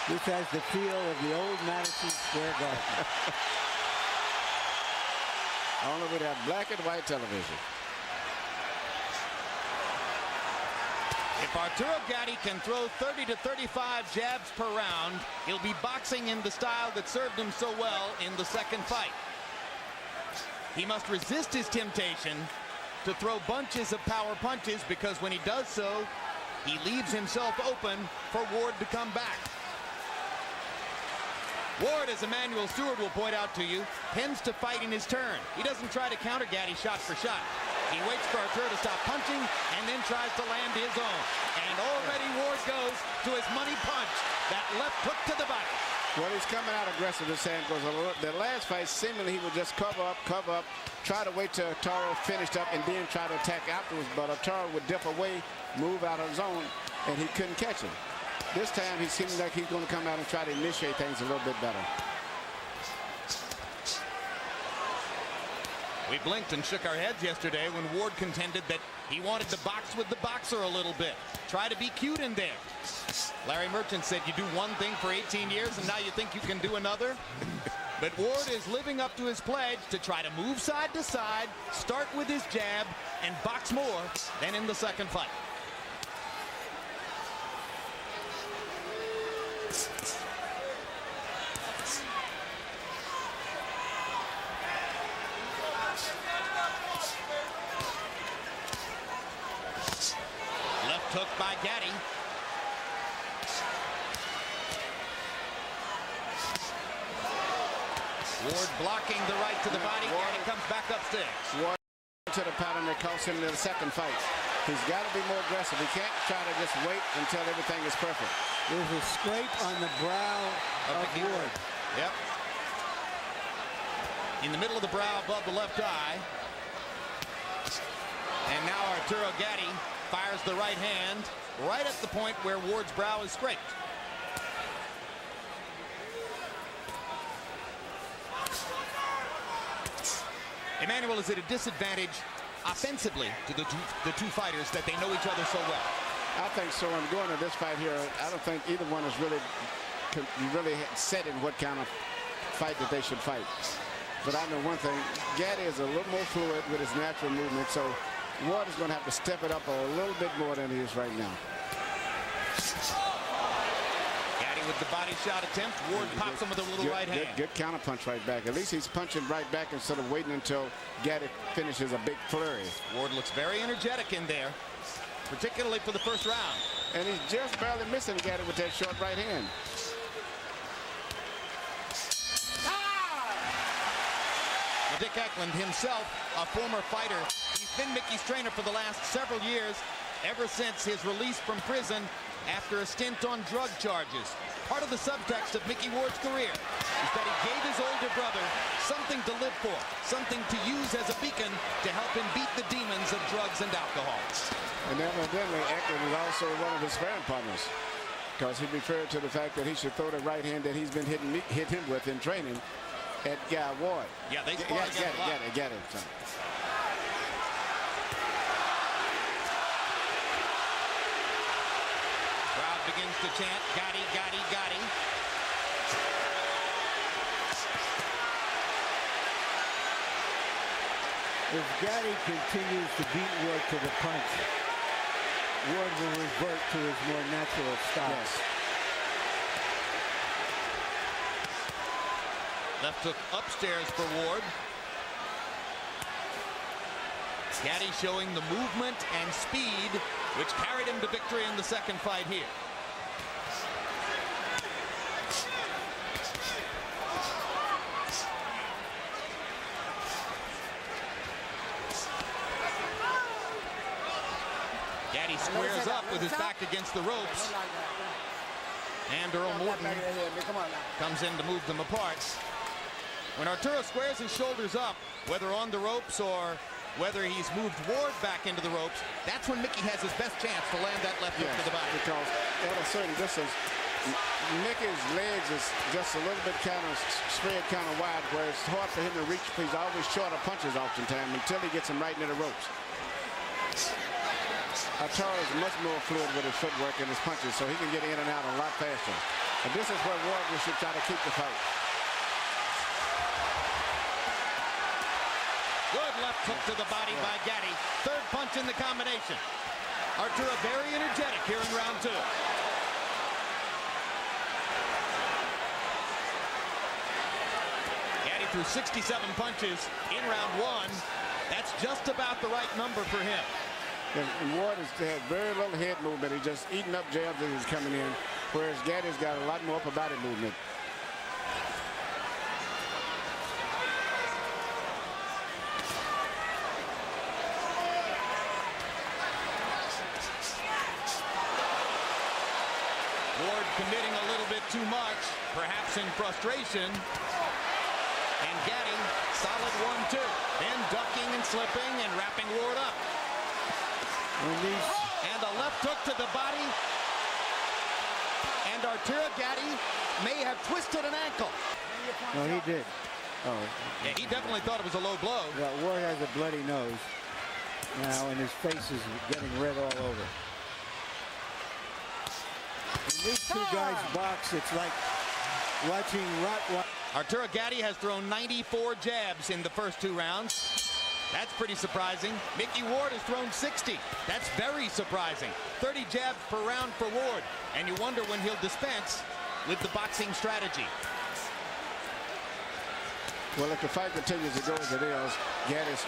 This has the feel of the old Madison Square Garden. Only with that black and white television. If Arturo Gatti can throw 30 to 35 jabs per round, he'll be boxing in the style that served him so well in the second fight. He must resist his temptation to throw bunches of power punches, because when he does so, he leaves himself open for Ward to come back. Ward, as Emmanuel Stewart will point out to you, tends to fight in his turn. He doesn't try to counter Gatti shot for shot. He waits for Arturo to stop punching and then tries to land his own. And already Ward goes to his money punch. That left hook to the body. Well, he's coming out aggressive this hand, because the last fight, seemingly he would just cover up, try to wait till Arturo finished up and then try to attack afterwards. But Arturo would dip away, move out of zone, and he couldn't catch him. This time he seems like he's going to come out and try to initiate things a little bit better. We blinked and shook our heads yesterday when Ward contended that he wanted to box with the boxer a little bit. Try to be cute in there. Larry Merchant said you do one thing for 18 years and now you think you can do another? But Ward is living up to his pledge to try to move side to side, start with his jab, and box more than in the second fight. Left hook by Gatti. Ward blocking the right to the body. Gatti comes back upstairs. Ward to the pattern that cost him in the second fight. He's got to be more aggressive. He can't try to just wait until everything is perfect. There's a scrape on the brow of Ward. Yep. In the middle of the brow above the left eye. And now Arturo Gatti fires the right hand right at the point where Ward's brow is scraped. Emmanuel is at a disadvantage offensively to the two fighters that they know each other so well. I think so. And going to this fight here, I don't think either one is really set in what kind of fight that they should fight. But I know one thing, Gatti is a little more fluid with his natural movement, so Ward is going to have to step it up a little bit more than he is right now. Gatti with the body shot attempt. Ward pops him with a little right hand. Good counter punch right back. At least he's punching right back instead of waiting until Gatti finishes a big flurry. Ward looks very energetic in there, particularly for the first round. And he's just barely missing Gatti with that short right hand. Dick Eklund himself, a former fighter. He's been Mickey's trainer for the last several years, ever since his release from prison after a stint on drug charges. Part of the subtext of Mickey Ward's career is that he gave his older brother something to live for, something to use as a beacon to help him beat the demons of drugs and alcohol. And evidently, Eklund was also one of his sparring partners, because he referred to the fact that he should throw the right hand that he's been hit him with in training at Guy Ward. Yeah, they spar together a lot. Get it. Crowd begins to chant, Gatti, Gatti, Gatti. If Gatti continues to beat Ward to the punch, Ward will revert to his more natural style. Yes. Left hook upstairs for Ward. Gatti showing the movement and speed which carried him to victory in the second fight here. Gatti squares up with his back against the ropes. And Earl Morton comes in to move them apart. When Arturo squares his shoulders up, whether on the ropes or whether he's moved Ward back into the ropes, that's when Mickey has his best chance to land that left hook to the body. Because at a certain distance, Mickey's legs is just a little bit kind of spread kind of wide, where it's hard for him to reach. He's always short of punches oftentimes until he gets him right into the ropes. Arturo is much more fluid with his footwork and his punches, so he can get in and out a lot faster. And this is where Ward should try to keep the fight. Good left hook to the body by Gatti. Third punch in the combination. Arturo very energetic here in round 2. Gatti threw 67 punches in round 1. That's just about the right number for him. And Ward has had very little head movement. He's just eating up jabs as he's coming in, whereas Gatti's got a lot more upper body movement. Ward committing a little bit too much, perhaps in frustration. And Gatti, solid 1-2. Then ducking and slipping and wrapping Ward up. And a left hook to the body. And Arturo Gatti may have twisted an ankle. No, he did. Oh. Yeah, he definitely thought it was a low blow. Yeah, Ward has a bloody nose now, and his face is getting red all over. When these two guys box, it's like watching Rottweiler. Arturo Gatti has thrown 94 jabs in the first 2 rounds. That's pretty surprising. Mickey Ward has thrown 60. That's very surprising. 30 jabs per round for Ward. And you wonder when he'll dispense with the boxing strategy. Well, if the fight continues to go as it is, Gatti's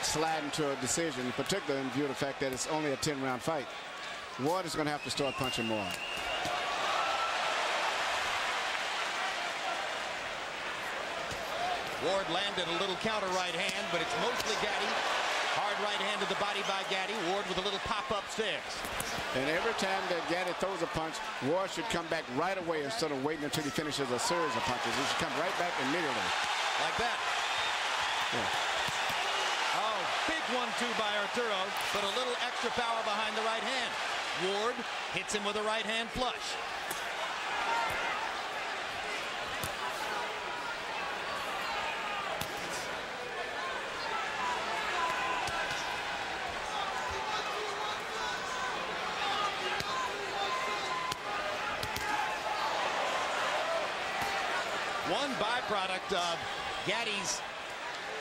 sliding to a decision, particularly in view of the fact that it's only a 10-round fight. Ward is going to have to start punching more. Ward landed a little counter right hand, but it's mostly Gatti. Hard right hand to the body by Gatti. Ward with a little pop upstairs. And every time that Gatti throws a punch, Ward should come back right away instead of waiting until he finishes a series of punches. He should come right back immediately. Like that. Yeah. Oh, big 1-2 by Arturo, but a little extra power behind the right hand. Ward hits him with a right hand flush. One byproduct of Gatti's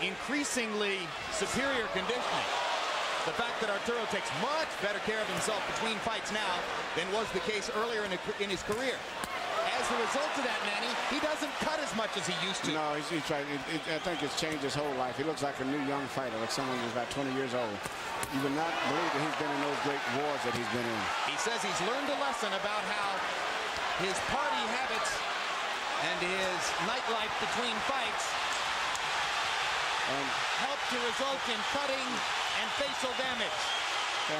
increasingly superior conditioning, the fact that Arturo takes much better care of himself between fights now than was the case earlier in his career. As a result of that, Manny, he doesn't cut as much as he used to. No, he's trying. I think it's changed his whole life. He looks like a new young fighter, like someone who's about 20 years old. You would not believe that he's been in those great wars that he's been in. He says he's learned a lesson about how his party habits and his nightlife between fights help to result in cutting and facial damage.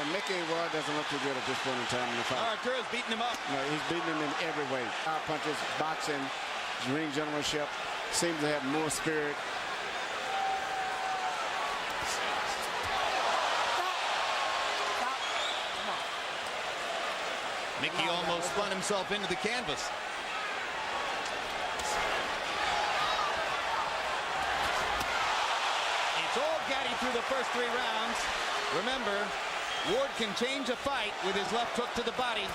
Mickey Ward doesn't look too good at this point in time in the fight. Arturo's beating him up. No, he's beating him in every way. Power punches, boxing, ring generalship, seems to have more spirit. Mickey almost spun himself into the canvas. It's all Gatti through the first 3 rounds. Remember, Ward can change a fight with his left hook to the body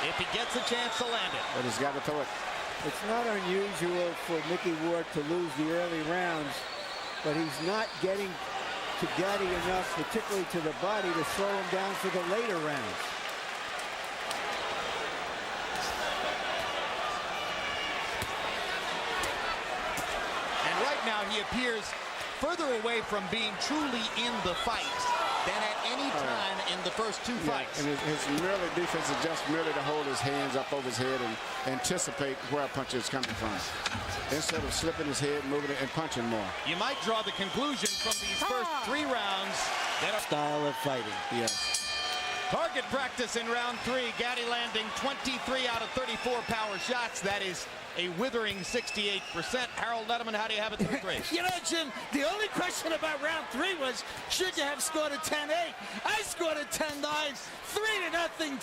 if he gets a chance to land it. But he's got to throw it. It's not unusual for Mickey Ward to lose the early rounds, but he's not getting to Gatti enough, particularly to the body, to slow him down for the later rounds. And right now he appears further away from being truly in the fight than at any time in the first 2 fights. And his merely defense is just merely to hold his hands up over his head and anticipate where a punch is coming from, instead of slipping his head, moving it, and punching more. You might draw the conclusion from these first 3 rounds that a Style of fighting. Yes. target practice in round 3. Gatti landing 23 out of 34 power shots. That is a withering 68%. Harold Letterman, how do you have it through 3? You know, Jim, the only question about round 3 was, should you have scored a 10-8? I scored a 10-9, 3-0,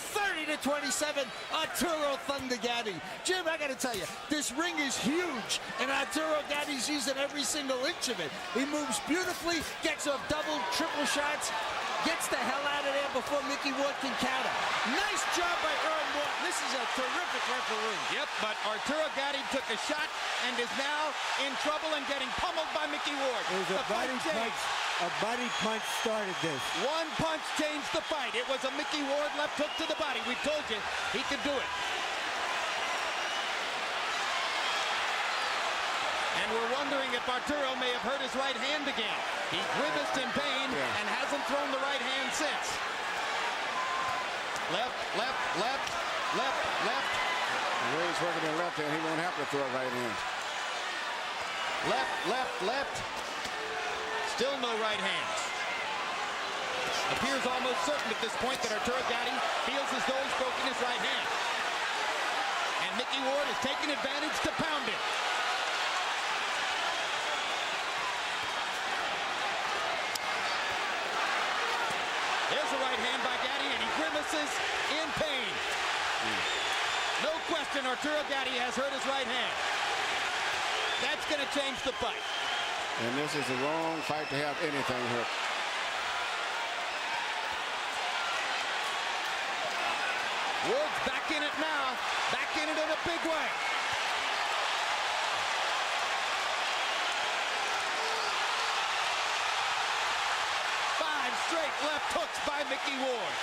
30-27, Arturo Thunder Gatti. Jim, I got to tell you, this ring is huge, and Arturo Gatti's using every single inch of it. He moves beautifully, gets off double, triple shots. Gets the hell out of there before Mickey Ward can counter. Nice job by Earl Morton. This is a terrific referee. Yep, but Arturo Gatti took a shot and is now in trouble and getting pummeled by Mickey Ward. There's a body punch. A body punch started this. One punch changed the fight. It was a Mickey Ward left hook to the body. We told you he could do it. And we're wondering if Arturo may have hurt his right hand again. He grimaced in pain and hasn't thrown the right hand since. Left, left, left, left, left. The way he's working the left hand, he won't have to throw a right hand. Left, left, left. Still no right hands. Appears almost certain at this point that Arturo Gatti feels as though he's broken his right hand. And Mickey Ward is taking advantage to pound it. There's a right hand by Gatti, and he grimaces in pain. No question, Arturo Gatti has hurt his right hand. That's going to change the fight. And this is the wrong fight to have anything hurt. Ward's back in it now. Back in it in a big way. Straight left hooks by Mickey Ward.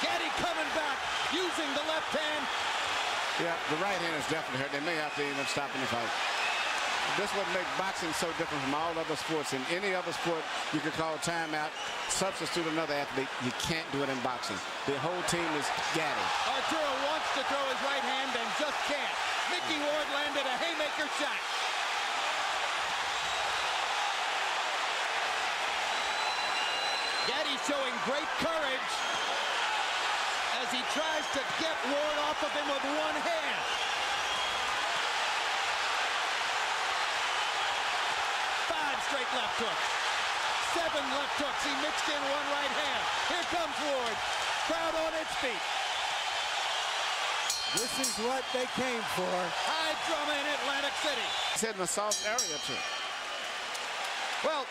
Gatti coming back, using the left hand. Yeah, the right hand is definitely hurt. They may have to even stop in the fight. This would make boxing so different from all other sports. In any other sport, you could call timeout, substitute another athlete. You can't do it in boxing. The whole team is Gatti. Arturo wants to throw his right hand and just can't. Mickey Ward landed a haymaker shot. Gatti showing great courage as he tries to get Ward off of him with one hand. Straight left hook. 7 left hooks. He mixed in one right hand. Here comes Ward. Crowd on its feet. This is what they came for. High drama in Atlantic City. He's hitting a soft area too. Well,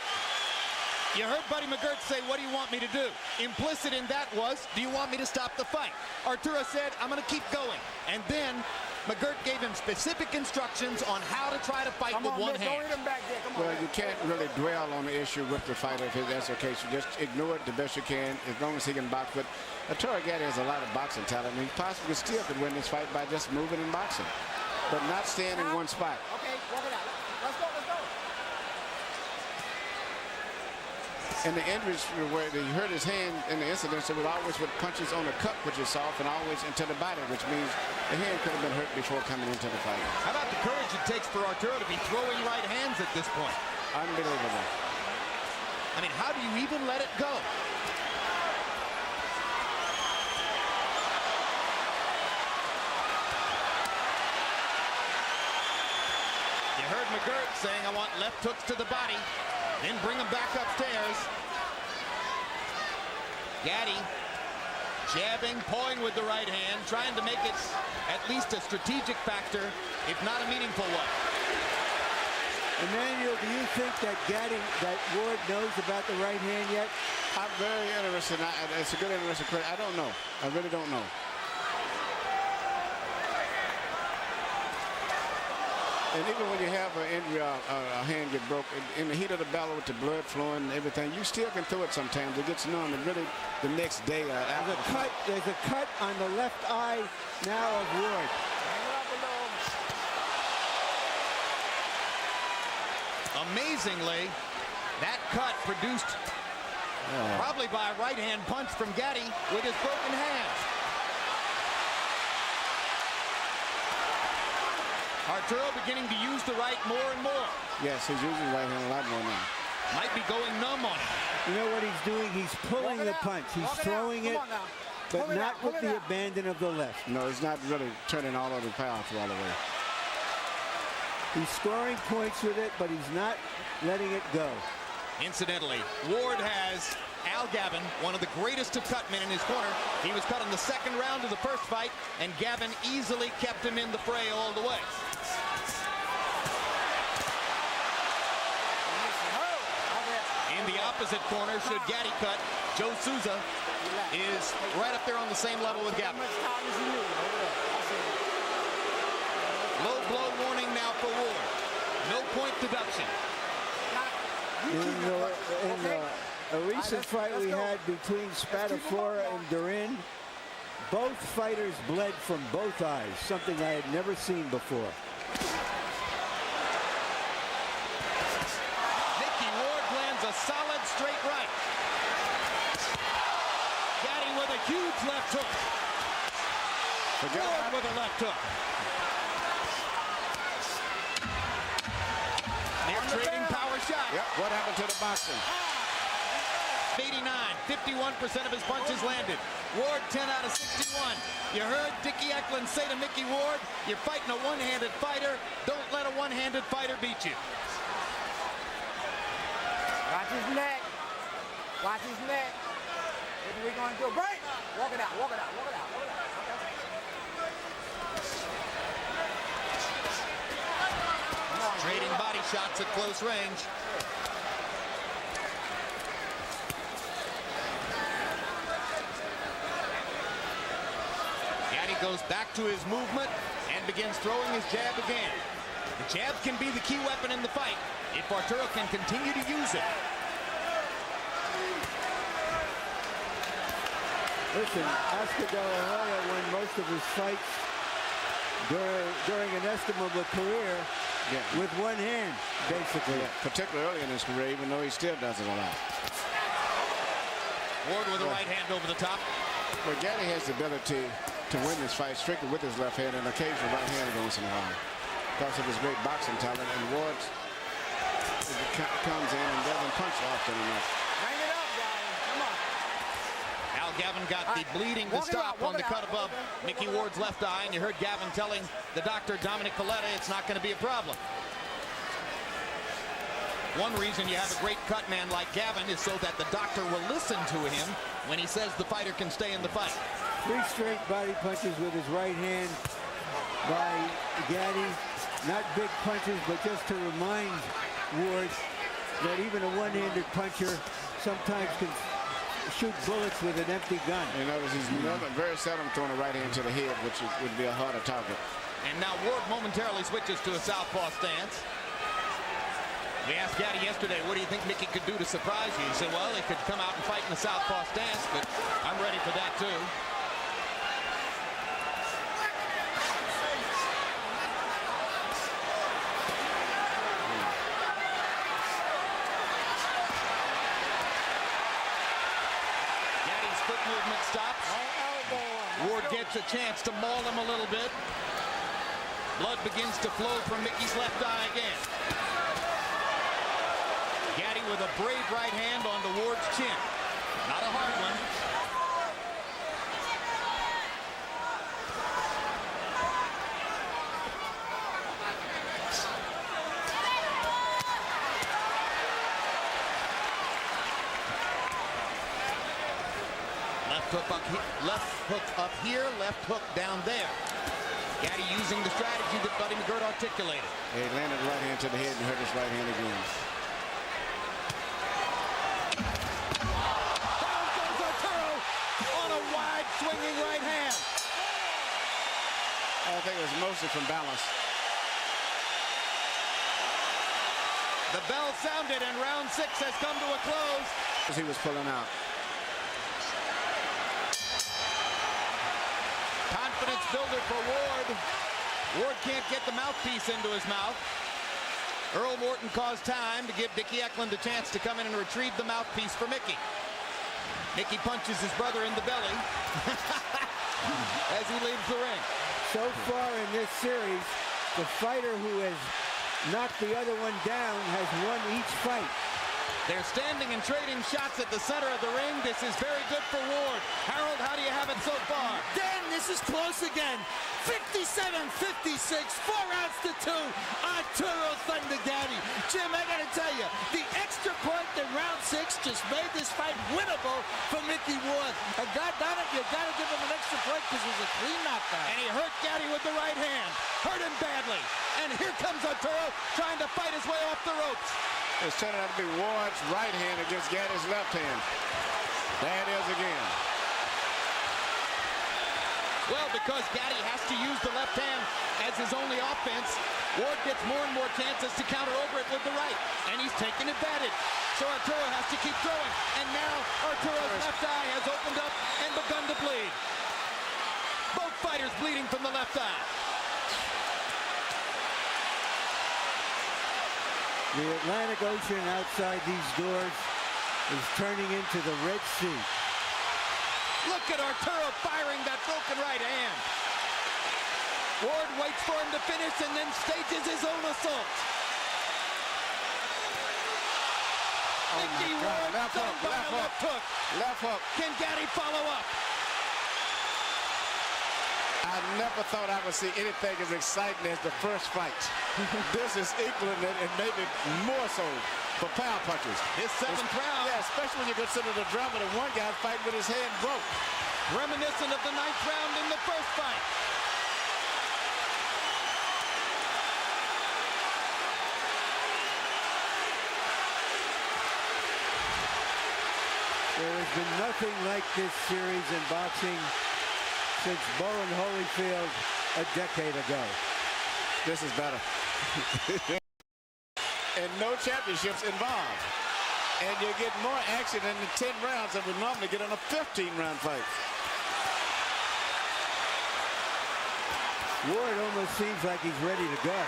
you heard Buddy McGirt say, what do you want me to do? Implicit in that was, do you want me to stop the fight? Arturo said, I'm going to keep going. And then McGirt gave him specific instructions on how to try to fight with one hand. Well, you can't really dwell on the issue with the fighter if that's the case. You just ignore it the best you can, as long as he can box. But Arturo Gatti has a lot of boxing talent, and he possibly still could win this fight by just moving and boxing, but not staying in one spot. Okay, walk it out. Let's go, let's go. And the injuries where he hurt his hand in the incidents, it was always with punches on the cup, which is soft, and always into the body, which means the hand could have been hurt before coming into the fight. How about the courage it takes for Arturo to be throwing right hands at this point? Unbelievable. I mean, how do you even let it go? You heard McGirt saying, I want left hooks to the body, then bring him back upstairs. Gatti jabbing, pawing with the right hand, trying to make it at least a strategic factor, if not a meaningful one. Emmanuel, do you think that Ward knows about the right hand yet? I'm very interested. It's a good interesting question. I don't know. I really don't know. And even when you have an injury, a hand get broke, in the heat of the battle with the blood flowing and everything, you still can throw it sometimes. It gets numb, and really the next day There's a cut on the left eye now of Ward. Amazingly, that cut produced probably by a right hand punch from Gatti with his broken hand. Arturo beginning to use the right more and more. Yes, he's using the right hand a lot more now. Might be going numb on it. You know what he's doing? He's pulling the punch. He's throwing it, but not with the abandon of the left. No, he's not really turning all of the power through all the way. He's scoring points with it, but he's not letting it go. Incidentally, Ward has Al Gavin, one of the greatest to cut men in his corner. He was cut in the second round of the first fight, and Gavin easily kept him in the fray all the way. In the opposite corner, should Gatti cut, Joe Souza is right up there on the same level with Gavin. Low blow warning now for Ward. No point deduction. In a recent fight we had between Spadafora and Durin, both fighters bled from both eyes, something I had never seen before. Mickey Ward lands a solid straight right. Gatti with a huge left hook. Ward with a left hook. They're trading power shots. Yep. What happened to the boxing? 89, 51% of his punches landed. Ward 10 out of 61. You heard Dickie Eklund say to Mickey Ward, you're fighting a one-handed fighter. Don't let a one-handed fighter beat you. Watch his neck. Watch his neck. What are we going to do? Break! Walk it out, walk it out, walk it out, walk it out. Trading body shots at close range. Gatti goes back to his movement and begins throwing his jab again. The jab can be the key weapon in the fight if Arturo can continue to use it. Listen, Oscar De La Hoya won most of his fights during an estimable career with one hand, basically. Yeah, particularly early in his career, even though he still does it a lot. Ward with a right hand over the top. Well, Gatti has the ability to win this fight strictly with his left hand and occasional right hand once in a while because of his great boxing talent. And Ward comes in and doesn't punch often enough. Hang it up, Gatti. Come on. Al Gavin got the bleeding to stop on the cut above Mickey Ward's left eye, and you heard Gavin telling the doctor, Dominic Coletta, it's not going to be a problem. One reason you have a great cut man like Gavin is so that the doctor will listen to him when he says the fighter can stay in the fight. 3 straight body punches with his right hand by Gatti. Not big punches, but just to remind Ward that even a one-handed puncher sometimes can shoot bullets with an empty gun. You notice he's very seldom throwing a right hand to the head, which would be a harder target. And now Ward momentarily switches to a southpaw stance. We asked Gatti yesterday, what do you think Mickey could do to surprise you? He said, well, he could come out and fight in the southpaw stance, but I'm ready for that too. Gatti's foot movement stops. Ward gets a chance to maul him a little bit. Blood begins to flow from Mickey's left eye again. Gatti with a brave right hand onto Ward's chin. Not a hard one. Left hook up here, left hook down there. Gatti using the strategy that Buddy McGirt articulated. He landed right hand to the head and hurt his right hand again. Down goes Arturo on a wide swinging right hand. I think it was mostly from balance. The bell sounded and round 6 has come to a close. As he was pulling out. Confidence builder for Ward. Ward can't get the mouthpiece into his mouth. Earl Morton caused time to give Dickie Eklund a chance to come in and retrieve the mouthpiece for Mickey. Mickey punches his brother in the belly as he leaves the ring. So far in this series, the fighter who has knocked the other one down has won each fight. They're standing and trading shots at the center of the ring. This is very good for Ward. Harold, how do you have it so far? Dan, this is close again. 57-56, 4 rounds to 2. Arturo Thunder Gatti. Jim, I got to tell you, the extra point in round 6 just made this fight winnable for Mickey Ward. And God darn it, you got to give him an extra point because it was a clean knockdown. And he hurt Gatti with the right hand. Hurt him badly. And here comes Arturo trying to fight his way off the ropes. It's turning out to be Ward's right hand against Gatti's left hand. There it is again. Well, because Gatti has to use the left hand as his only offense, Ward gets more and more chances to counter over it with the right. And he's taking advantage. So Arturo has to keep throwing. And now Arturo's left eye has opened up and begun to bleed. Both fighters bleeding from the left eye. The Atlantic Ocean outside these doors is turning into the Red Sea. Look at Arturo firing that broken right hand. Ward waits for him to finish and then stages his own assault. Mickey Ward Left done hook, by left a hook. left hook. Left hook. Can Gatti follow up? I never thought I would see anything as exciting as the first fight. This is equaling it and maybe more so for power punchers. His seventh round. Yeah, especially when you consider the drama that one guy fighting with his hand broke. Reminiscent of the ninth round in the first fight. There has been nothing like this series in boxing since Bowen Holyfield a decade ago. This is better. And no championships involved. And you get more action in the 10 rounds than we normally get in a 15-round fight. Ward almost seems like he's ready to go.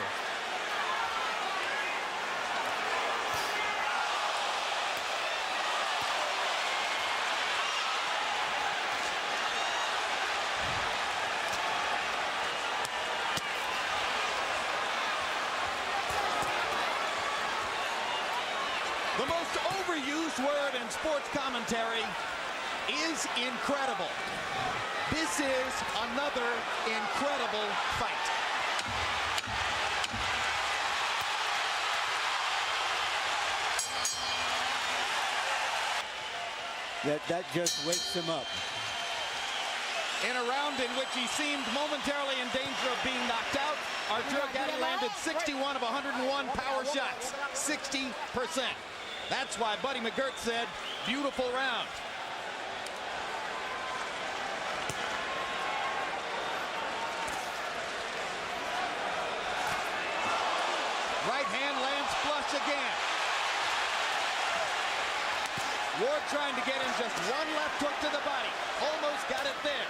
The most overused word in sports commentary is incredible. This is another incredible fight. That just wakes him up. In a round in which he seemed momentarily in danger of being knocked out, Arturo Gatti landed 61 of 101 power shots, 60%. That's why Buddy McGirt said, beautiful round. Right hand lands flush again. Ward trying to get in just one left hook to the body. Almost got it there.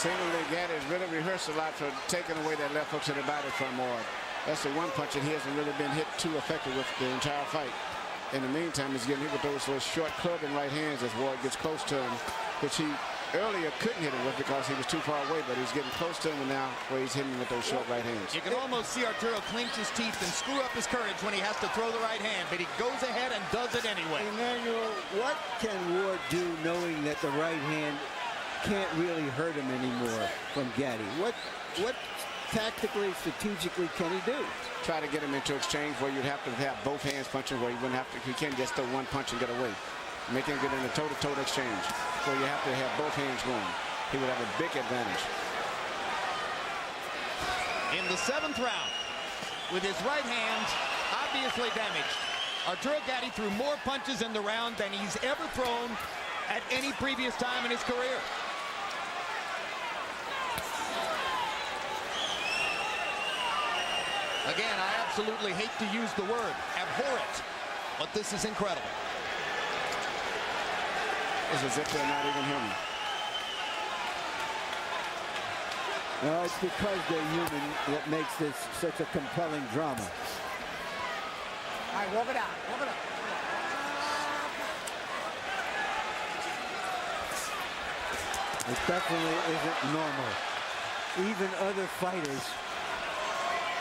Seemingly, Gatti has really rehearsed a lot for taking away that left hook to the body from Ward. That's the one punch that he hasn't really been hit too effective with the entire fight. In the meantime, he's getting hit with those short clubbing right hands as Ward gets close to him, which he earlier couldn't hit him with because he was too far away, but he's getting close to him now where he's hitting him with those short right hands. You can almost see Arturo clench his teeth and screw up his courage when he has to throw the right hand, but he goes ahead and does it anyway. Emmanuel, what can Ward do knowing that the right hand can't really hurt him anymore from Gatti? What tactically, strategically can he do? Try to get him into exchange where you'd have to have both hands punching where you wouldn't have to, he can't just throw one punch and get away. Make him get in a toe-to-toe exchange where you have to have both hands going. He would have a big advantage. In the seventh round, with his right hand obviously damaged, Arturo Gatti threw more punches in the round than he's ever thrown at any previous time in his career. Again, I absolutely hate to use the word abhorrent, but this is incredible. It's as if they're not even human. No, it's because they're human that makes this such a compelling drama. All right, walk it out. Walk it out. It definitely isn't normal. Even other fighters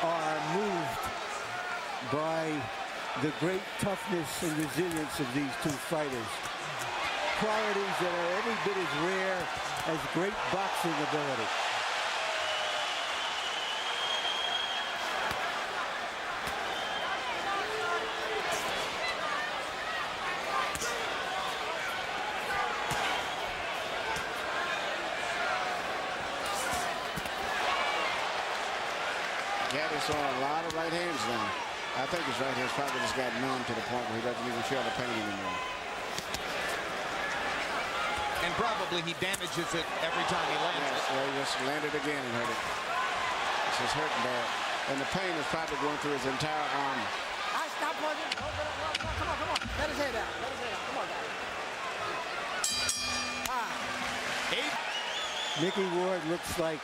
are moved by the great toughness and resilience of these two fighters. Qualities that are every bit as rare as great boxing ability. throwing a lot of right hands now. I think his right hand's probably just got numb to the point where he doesn't even feel the pain anymore. And probably he damages it every time he lands it. Well, he just landed again and hurt it. It's just hurting bad. And the pain is probably going through his entire arm. I stop punching. Come on. Let his head out. Come on, guys. 8. Mickey Ward looks like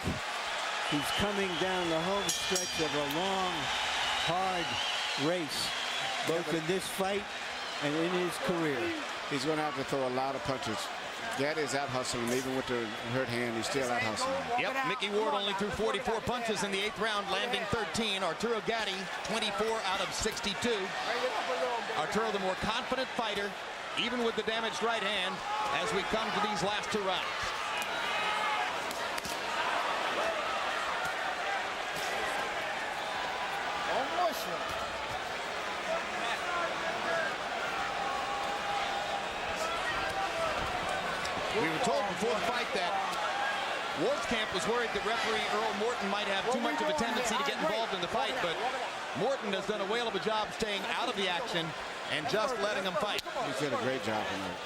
he's coming down the home stretch of a long, hard race, both in this fight and in his career. He's going to have to throw a lot of punches. Gatti is out hustling, even with the hurt hand, he's still out hustling. Yep, Mickey Ward only threw 44 punches in the 8th round, landing 13. Arturo Gatti, 24 out of 62. Arturo, the more confident fighter, even with the damaged right hand, as we come to these last 2 rounds. We were told before the fight that Ward's camp was worried that referee Earl Morton might have too much of a tendency to get involved in the fight, but Morton has done a whale of a job staying out of the action and just letting him fight. He's did a great job tonight.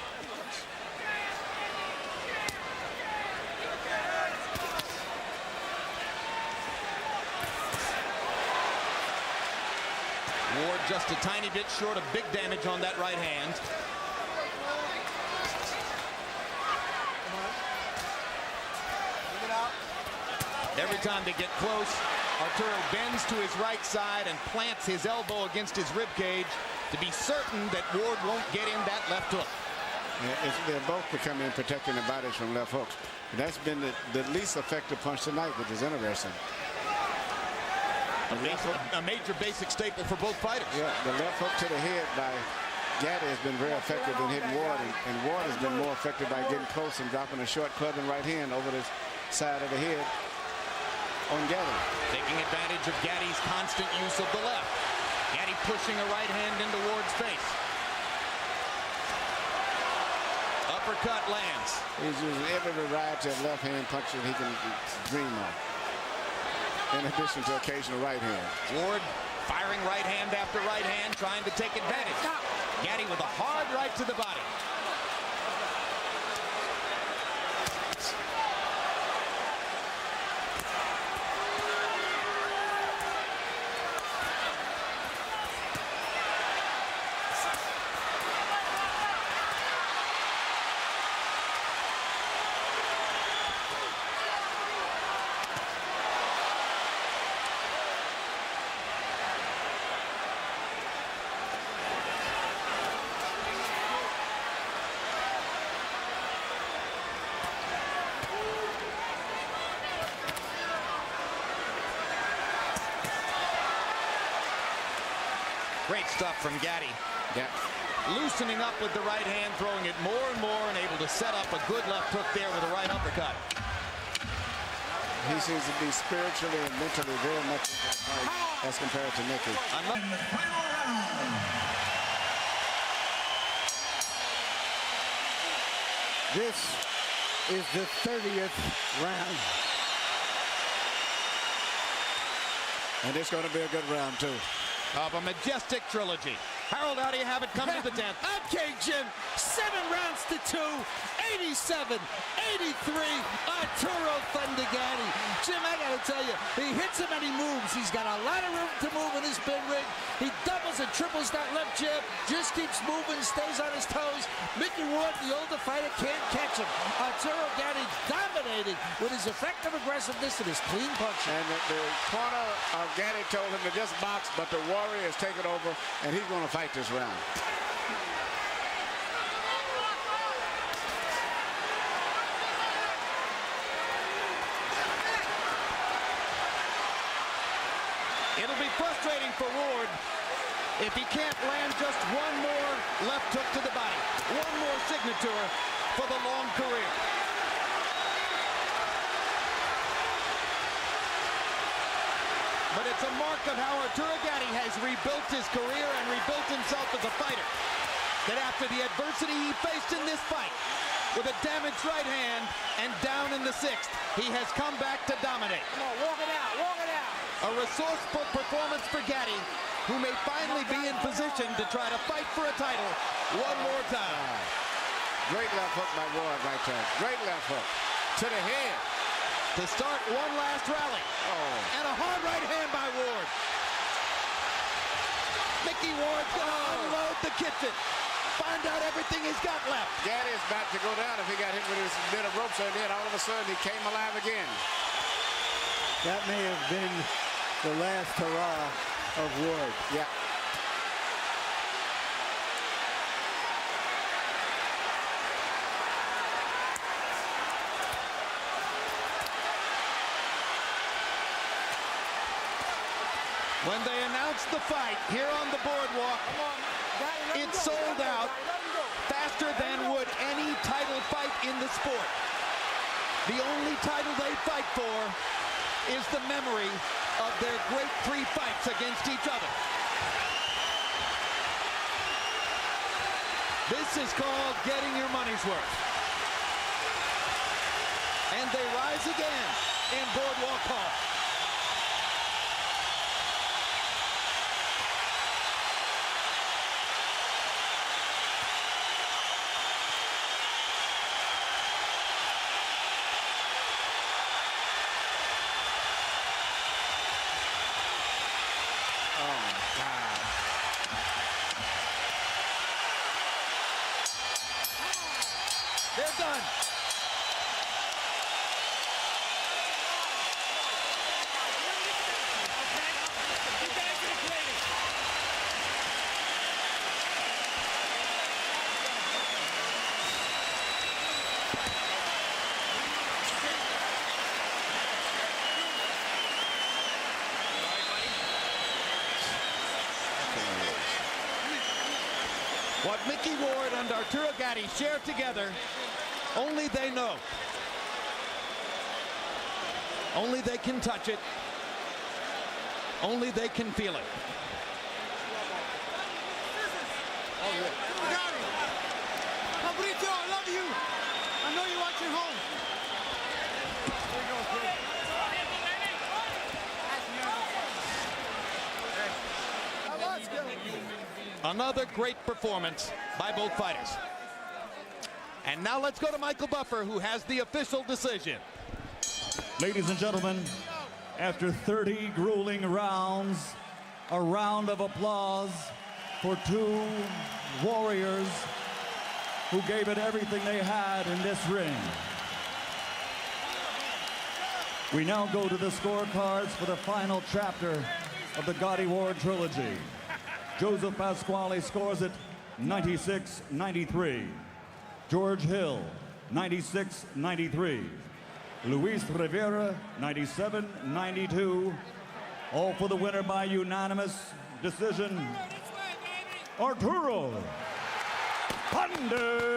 Ward just a tiny bit short of big damage on that right hand. Every time they get close, Arturo bends to his right side and plants his elbow against his rib cage to be certain that Ward won't get in that left hook. Yeah, they're both becoming protecting their bodies from left hooks. And that's been the least effective punch tonight, which is interesting. A major basic staple for both fighters. Yeah, the left hook to the head by Gatti has been very effective in hitting Ward, and Ward has been more effective by getting close and dropping a short club and right hand over the side of the head on Gatti. Taking advantage of Gatti's constant use of the left. Gatti pushing a right hand into Ward's face. Uppercut lands. He's using every variety of left hand punches he can dream of, in addition to occasional right hand. Ward firing right hand after right hand, trying to take advantage. Gatti with a hard right to the body. Great stuff from Gatti. Yeah. Loosening up with the right hand, throwing it more and more, and able to set up a good left hook there with a right uppercut. He seems to be spiritually and mentally very much into the fight as compared to Mickey. This is the 30th round. And it's going to be a good round, too. Of a majestic trilogy. Harold, how do you have it come to the 10th? Okay, Jim. 7 rounds to 2. 87, 83, Arturo Thunder Gatti. Jim, I gotta tell you, he hits him and he moves. He's got a lot of room to move in his big ring. He doubles and triples that left jab, just keeps moving, stays on his toes. Mickey Ward, the older fighter, can't catch him. Arturo Gatti dominating with his effective aggressiveness and his clean punching. And the corner of Gatti told him to just box, but the Warrior has taken over, and he's going to fight this round. It'll be frustrating for Ward if he can't land just one more left hook to the body. One more signature for the long career. But it's a mark of how Arturo Gatti has rebuilt his career and rebuilt himself as a fighter. That after the adversity he faced in this fight, with a damaged right hand, and down in the 6th. He has come back to dominate. Come on, walk it out, walk it out. A resourceful performance for Gatti, who may finally be in position to try to fight for a title one more time. Great left hook by Ward right there. Great left hook to the head. To start one last rally. Oh. And a hard right hand by Ward. Mickey Ward's gonna unload the kitchen. Find out everything he's got left. Gatti is about to go down if he got hit with his bit of ropes, and then all of a sudden he came alive again. That may have been the last hurrah of Ward. Yeah. When they announced the fight here on the boardwalk, it's sold out faster than would any title fight in the sport. The only title they fight for is the memory of their great 3 fights against each other. This is called getting your money's worth. And they rise again in Boardwalk Hall. They're done. What Mickey Ward and Arturo Gatti share together, only they know. Only they can touch it. Only they can feel it. Fabricio, I love you. I know you're watching home. Another great performance by both fighters. And now let's go to Michael Buffer, who has the official decision. Ladies and gentlemen, after 30 grueling rounds, a round of applause for 2 warriors who gave it everything they had in this ring. We now go to the scorecards for the final chapter of the Gatti Ward trilogy. Joseph Pasquale scores it 96-93. George Hill, 96-93. Luis Rivera, 97-92. All for the winner by unanimous decision, Arturo Panday.